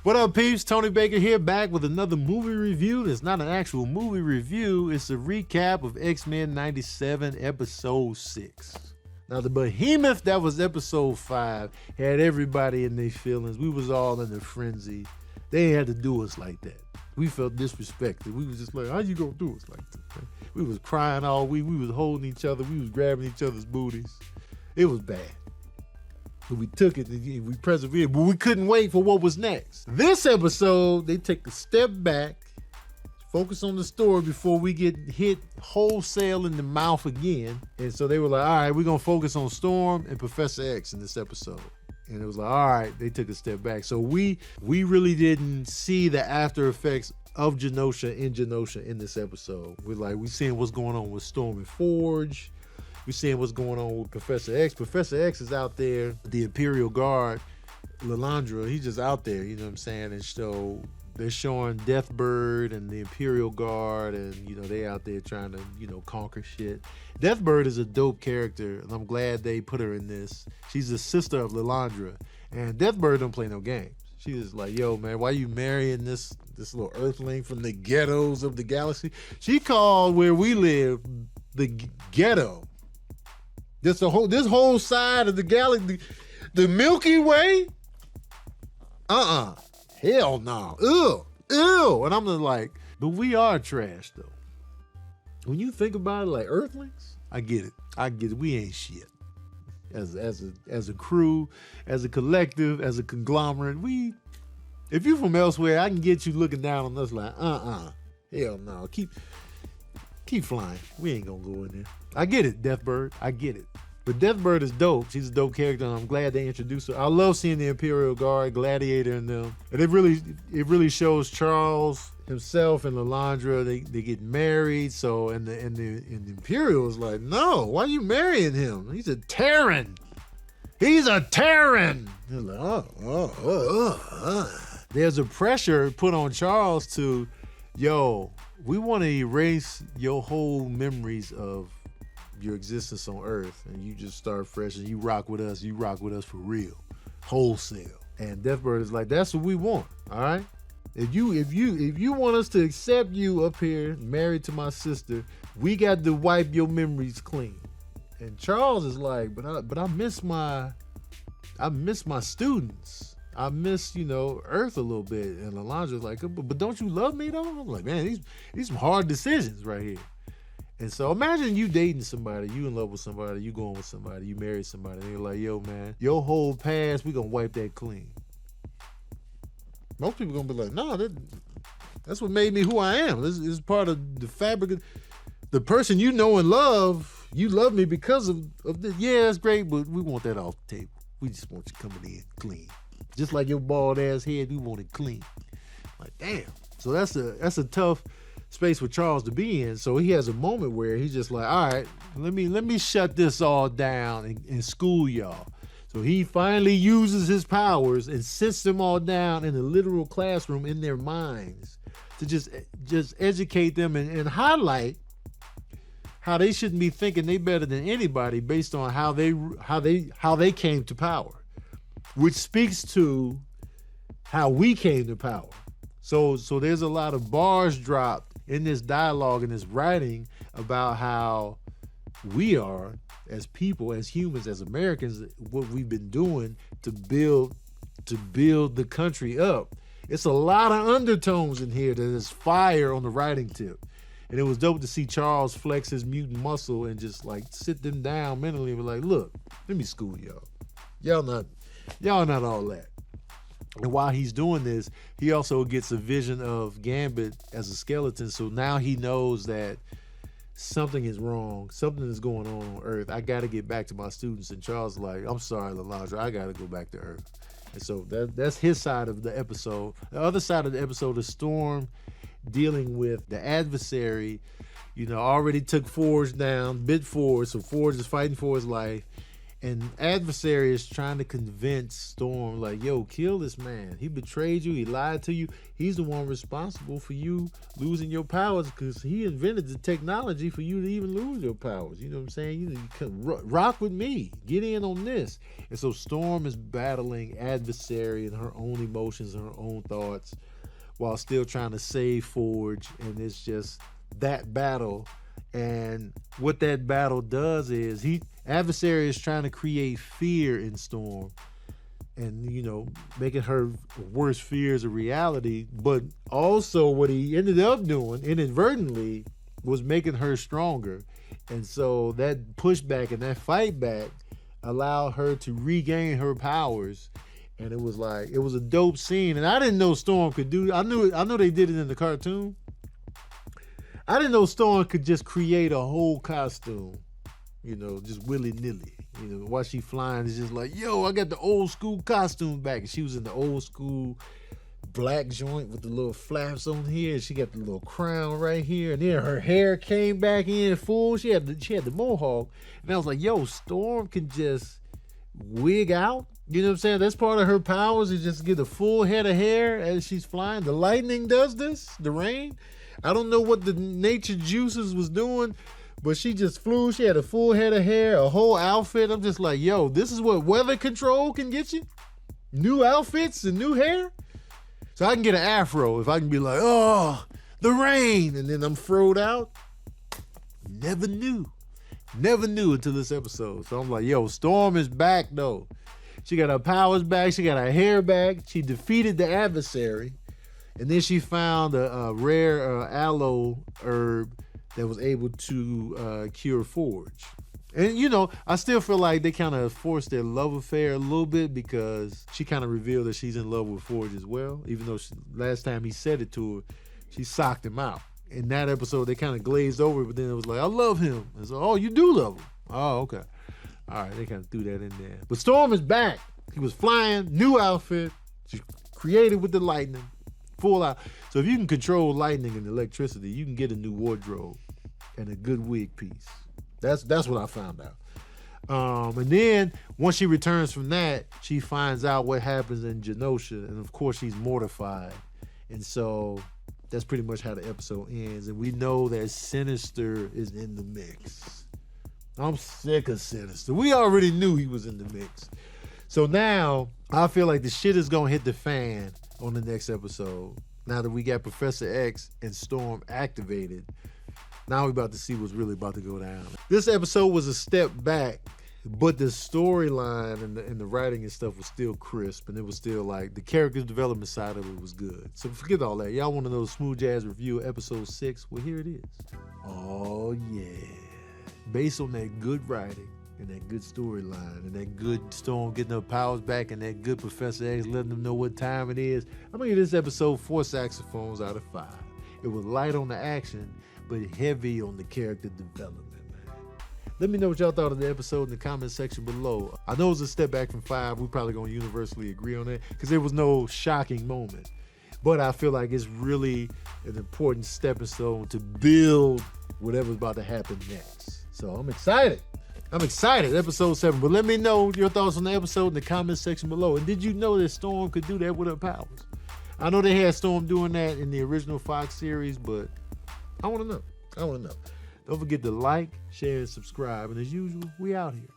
What up, peeps? Tony Baker here, back with another movie review. It's not an actual movie review. It's a recap of X-Men 97, Episode 6. Now, the behemoth that was Episode 5 had everybody in their feelings. We was all in a frenzy. They had to do us like that. We felt disrespected. We was just like, how you gonna do us like this, man? We was crying all week. We was holding each other. We was grabbing each other's booties. It was bad. But we took it and we persevered, but we couldn't wait for what was next. This episode, they take a step back, focus on the story before we get hit wholesale in the mouth again. And so they were like, all right, we're going to focus on Storm and Professor X in this episode. And it was like, all right, they took a step back. So we really didn't see the after effects of Genosha in this episode. We seeing what's going on with Storm and Forge. We're seeing what's going on with Professor X. Professor X is out there, the Imperial Guard, Lilandra, he's just out there, you know what I'm saying? And so they're showing Deathbird and the Imperial Guard, and, you know, they out there trying to, you know, conquer shit. Deathbird is a dope character, and I'm glad they put her in this. She's the sister of Lilandra, and Deathbird don't play no games. She's just like, yo, man, why you marrying this little earthling from the ghettos of the galaxy? She called where we live the ghetto. This whole side of the galaxy, the Milky Way? Hell no. Ew. And I'm just like, but we are trash though. When you think about it, like Earthlings, I get it. We ain't shit. As a crew, as a collective, as a conglomerate, if you from elsewhere, I can get you looking down on us like, hell no. Keep flying. We ain't gonna go in there. I get it, Deathbird. I get it. But Deathbird is dope. She's a dope character, and I'm glad they introduced her. I love seeing the Imperial Guard, Gladiator, and them. And it really shows Charles himself and Lilandra. They get married. So and the Imperial is like, no, why are you marrying him? He's a Terran. He's a Terran. They're like, There's a pressure put on Charles to, yo, we want to erase your whole memories of your existence on Earth, and you just start fresh and you rock with us for real, wholesale. And Deathbird is like, that's what we want, all right? If you want us to accept you up here, married to my sister, we got to wipe your memories clean. And Charles is like, but I miss my students. I miss, Earth a little bit. And Lilandra's like, but don't you love me though? I'm like, man, these some hard decisions right here. And so imagine you dating somebody, you in love with somebody, you going with somebody, you married somebody, and you're like, yo, man, your whole past, we gonna wipe that clean. Most people gonna be like, no, that's what made me who I am. This is part of the fabric of the person you know and love. You love me because of this. Yeah, that's great, but we want that off the table. We just want you coming in clean. Just like your bald ass head, we want it clean. Like, damn. So that's a tough space for Charles to be in. So he has a moment where he's just like, all right, let me shut this all down and school y'all. So he finally uses his powers and sits them all down in a literal classroom in their minds to just educate them and highlight how they shouldn't be thinking they better than anybody based on how they came to power, which speaks to how we came to power. So there's a lot of bars dropped in this dialogue and this writing about how we are as people, as humans, as Americans, what we've been doing to build the country up. It's a lot of undertones in here that is fire on the writing tip. And it was dope to see Charles flex his mutant muscle and just like sit them down mentally and be like, look, let me school y'all. Y'all not all that. And while he's doing this, he also gets a vision of Gambit as a skeleton. So now he knows that something is wrong. Something is going on Earth. I got to get back to my students. And Charles is like, I'm sorry, Lilandra, I got to go back to Earth. And so that's his side of the episode. The other side of the episode is Storm dealing with the adversary. Already took Forge down, bit Forge. So Forge is fighting for his life. And adversary is trying to convince Storm, like, yo, kill this man. He betrayed you. He lied to you. He's the one responsible for you losing your powers because he invented the technology for you to even lose your powers. You know what I'm saying? You can rock with me. Get in on this. And so Storm is battling adversary and her own emotions and her own thoughts while still trying to save Forge. And it's just that battle. And what that battle does is adversary is trying to create fear in Storm and, you know, making her worst fears a reality. But also what he ended up doing inadvertently was making her stronger. And so that pushback and that fight back allowed her to regain her powers. And it was a dope scene. And I didn't know Storm could do it. I know they did it in the cartoon. I didn't know Storm could just create a whole costume, you know, just willy-nilly. You know, while she flying, it's just like, yo, I got the old school costume back. And she was in the old school black joint with the little flaps on here. And she got the little crown right here. And then her hair came back in full. She had the mohawk. And I was like, yo, Storm can just wig out. You know what I'm saying? That's part of her powers is just get a full head of hair as she's flying. The lightning does this, the rain. I don't know what the nature juices was doing, but she just flew. She had a full head of hair, a whole outfit. I'm just like, yo, this is what weather control can get you? New outfits and new hair? So I can get an afro if I can be like, oh, the rain, and then I'm froed out. Never knew until this episode. So I'm like, yo, Storm is back, though. She got her powers back. She got her hair back. She defeated the adversary. And then she found a rare aloe herb that was able to cure Forge. And, you know, I still feel like they kind of forced their love affair a little bit because she kind of revealed that she's in love with Forge as well. Even though last time he said it to her, she socked him out. In that episode, they kind of glazed over it, but then it was like, I love him. And so, oh, you do love him. Oh, okay. All right, they kind of threw that in there. But Storm is back. He was flying, new outfit. She created with the lightning. Full out. So if you can control lightning and electricity, you can get a new wardrobe and a good wig piece. That's what I found out. And then once she returns from that, she finds out what happens in Genosha, and of course she's mortified. And so that's pretty much how the episode ends. And we know that Sinister is in the mix. I'm sick of Sinister. We already knew he was in the mix. So now I feel like the shit is gonna hit the fan on the next episode. Now that we got Professor X and Storm activated, now we're about to see what's really about to go down. This episode was a step back, but the storyline and the writing and stuff was still crisp, and it was still like the character development side of it was good. So forget all that. Y'all want to know the Smooth Jazz review of episode 6? Well, here it is. Oh yeah. Based on that good writing and that good storyline and that good Storm getting her powers back and that good Professor X letting them know what time it is, I'm going to give this episode 4 saxophones out of 5. It was light on the action, but heavy on the character development, man. Let me know what y'all thought of the episode in the comment section below. I know it's a step back from 5. We're probably going to universally agree on that because there was no shocking moment. But I feel like it's really an important stepping stone to build whatever's about to happen next. So I'm excited. Episode 7. But let me know your thoughts on the episode in the comment section below. And did you know that Storm could do that with her powers? I know they had Storm doing that in the original Fox series, but I want to know. Don't forget to like, share, and subscribe. And as usual, we out here.